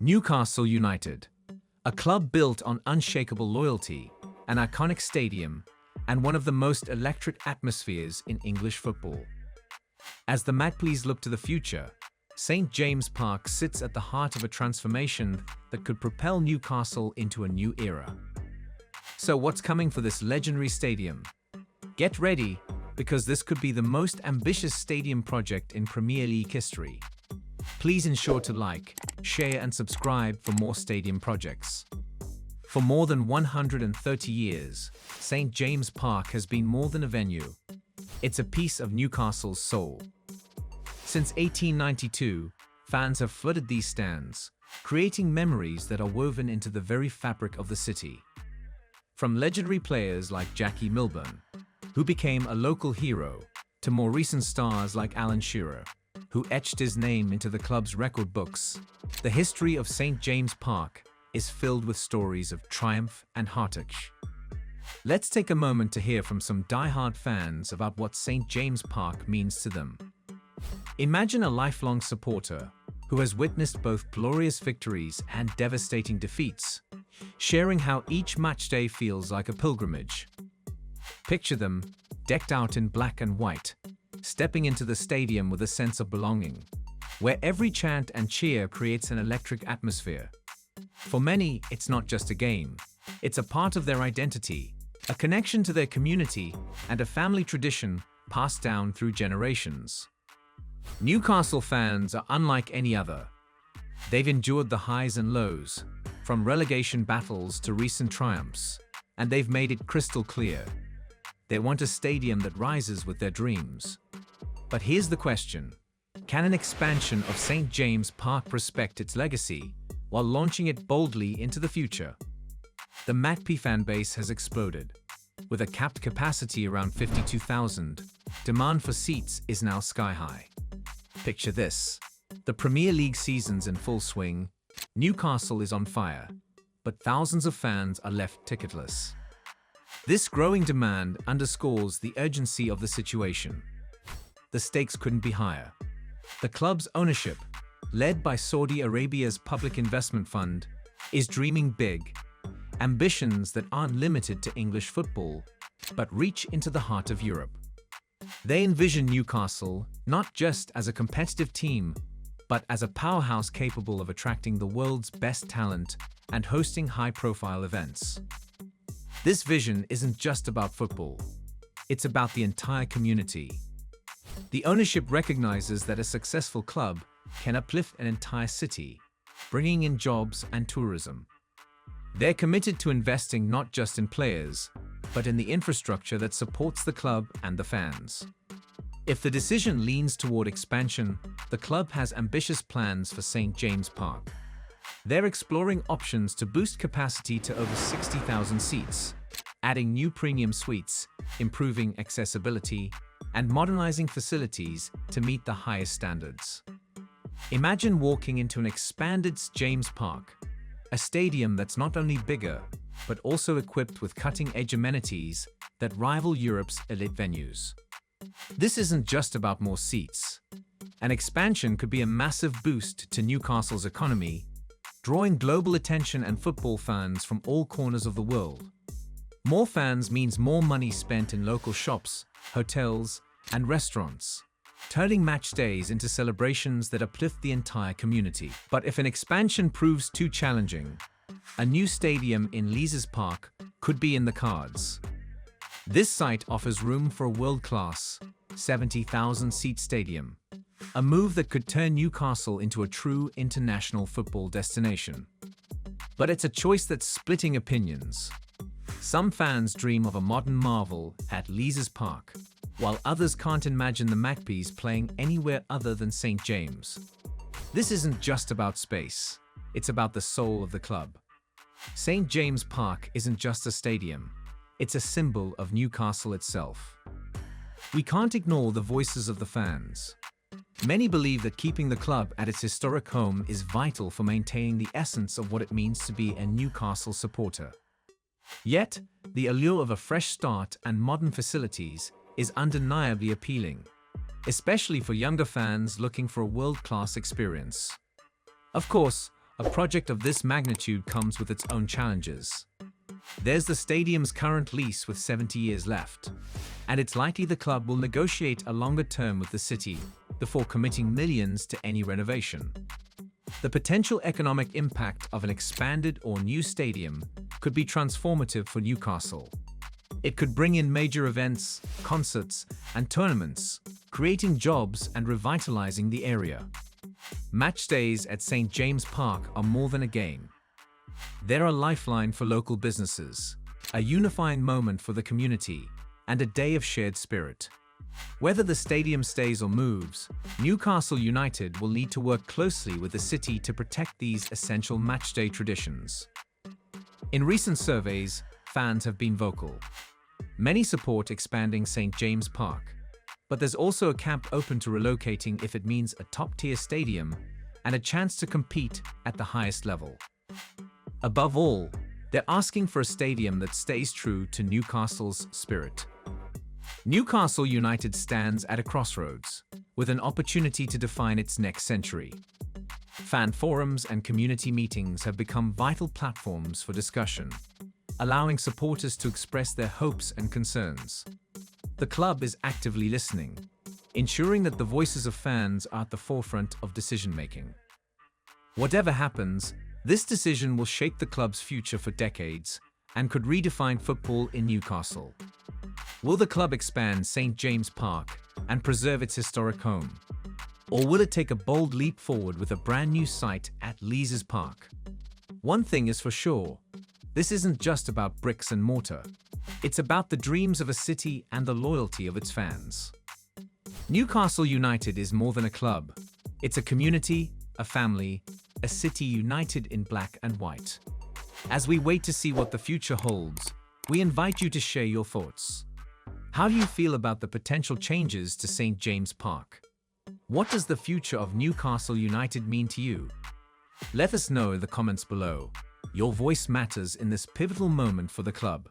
Newcastle United, a club built on unshakable loyalty, an iconic stadium, and one of the most electric atmospheres in English football. As the Magpies look to the future, St. James Park sits at the heart of a transformation that could propel Newcastle into a new era. So what's coming for this legendary stadium? Get ready, because this could be the most ambitious stadium project in Premier League history. Please ensure to like, share and subscribe for more stadium projects. For more than 130 years, St. James Park has been more than a venue. It's a piece of Newcastle's soul. Since 1892, fans have flooded these stands, creating memories that are woven into the very fabric of the city. From legendary players like Jackie Milburn, who became a local hero, to more recent stars like Alan Shearer, who etched his name into the club's record books, the history of St. James Park is filled with stories of triumph and heartache. Let's take a moment to hear from some die-hard fans about what St. James Park means to them. Imagine a lifelong supporter who has witnessed both glorious victories and devastating defeats, sharing how each match day feels like a pilgrimage. Picture them, decked out in black and white, stepping into the stadium with a sense of belonging, where every chant and cheer creates an electric atmosphere. For many, it's not just a game. It's a part of their identity, a connection to their community, and a family tradition passed down through generations. Newcastle fans are unlike any other. They've endured the highs and lows, from relegation battles to recent triumphs, and they've made it crystal clear. They want a stadium that rises with their dreams. But here's the question: can an expansion of St. James Park respect its legacy while launching it boldly into the future? The Magpie fan base has exploded. With a capped capacity around 52,000, demand for seats is now sky-high. Picture this: the Premier League season's in full swing, Newcastle is on fire, but thousands of fans are left ticketless. This growing demand underscores the urgency of the situation. The stakes couldn't be higher. The club's ownership, led by Saudi Arabia's Public Investment Fund, is dreaming big. Ambitions that aren't limited to English football, but reach into the heart of Europe. They envision Newcastle not just as a competitive team, but as a powerhouse capable of attracting the world's best talent and hosting high-profile events. This vision isn't just about football. It's about the entire community. The ownership recognizes that a successful club can uplift an entire city, bringing in jobs and tourism. They're committed to investing not just in players, but in the infrastructure that supports the club and the fans. If the decision leans toward expansion, the club has ambitious plans for St. James Park. They're exploring options to boost capacity to over 60,000 seats, adding new premium suites, improving accessibility, and modernizing facilities to meet the highest standards. Imagine walking into an expanded James Park, a stadium that's not only bigger, but also equipped with cutting-edge amenities that rival Europe's elite venues. This isn't just about more seats. An expansion could be a massive boost to Newcastle's economy, drawing global attention and football fans from all corners of the world. More fans means more money spent in local shops, hotels, and restaurants, turning match days into celebrations that uplift the entire community. But if an expansion proves too challenging, a new stadium in Leazes Park could be in the cards. This site offers room for a world-class, 70,000-seat stadium, a move that could turn Newcastle into a true international football destination. But it's a choice that's splitting opinions. Some fans dream of a modern marvel at Leazes Park, while others can't imagine the Magpies playing anywhere other than St. James. This isn't just about space, it's about the soul of the club. St. James Park isn't just a stadium, it's a symbol of Newcastle itself. We can't ignore the voices of the fans. Many believe that keeping the club at its historic home is vital for maintaining the essence of what it means to be a Newcastle supporter. Yet, the allure of a fresh start and modern facilities is undeniably appealing, especially for younger fans looking for a world-class experience. Of course, a project of this magnitude comes with its own challenges. There's the stadium's current lease with 70 years left, and it's likely the club will negotiate a longer term with the city before committing millions to any renovation. The potential economic impact of an expanded or new stadium could be transformative for Newcastle. It could bring in major events, concerts, and tournaments, creating jobs and revitalizing the area. Match days at St. James Park are more than a game. They're a lifeline for local businesses, a unifying moment for the community, and a day of shared spirit. Whether the stadium stays or moves, Newcastle United will need to work closely with the city to protect these essential matchday traditions. In recent surveys, fans have been vocal. Many support expanding St. James Park, but there's also a camp open to relocating if it means a top-tier stadium and a chance to compete at the highest level. Above all, they're asking for a stadium that stays true to Newcastle's spirit. Newcastle United stands at a crossroads, with an opportunity to define its next century. Fan forums and community meetings have become vital platforms for discussion, allowing supporters to express their hopes and concerns. The club is actively listening, ensuring that the voices of fans are at the forefront of decision-making. Whatever happens, this decision will shape the club's future for decades and could redefine football in Newcastle. Will the club expand St. James Park and preserve its historic home? Or will it take a bold leap forward with a brand new site at Leazes Park? One thing is for sure, this isn't just about bricks and mortar. It's about the dreams of a city and the loyalty of its fans. Newcastle United is more than a club. It's a community, a family, a city united in black and white. As we wait to see what the future holds, we invite you to share your thoughts. How do you feel about the potential changes to St. James Park? What does the future of Newcastle United mean to you? Let us know in the comments below. Your voice matters in this pivotal moment for the club.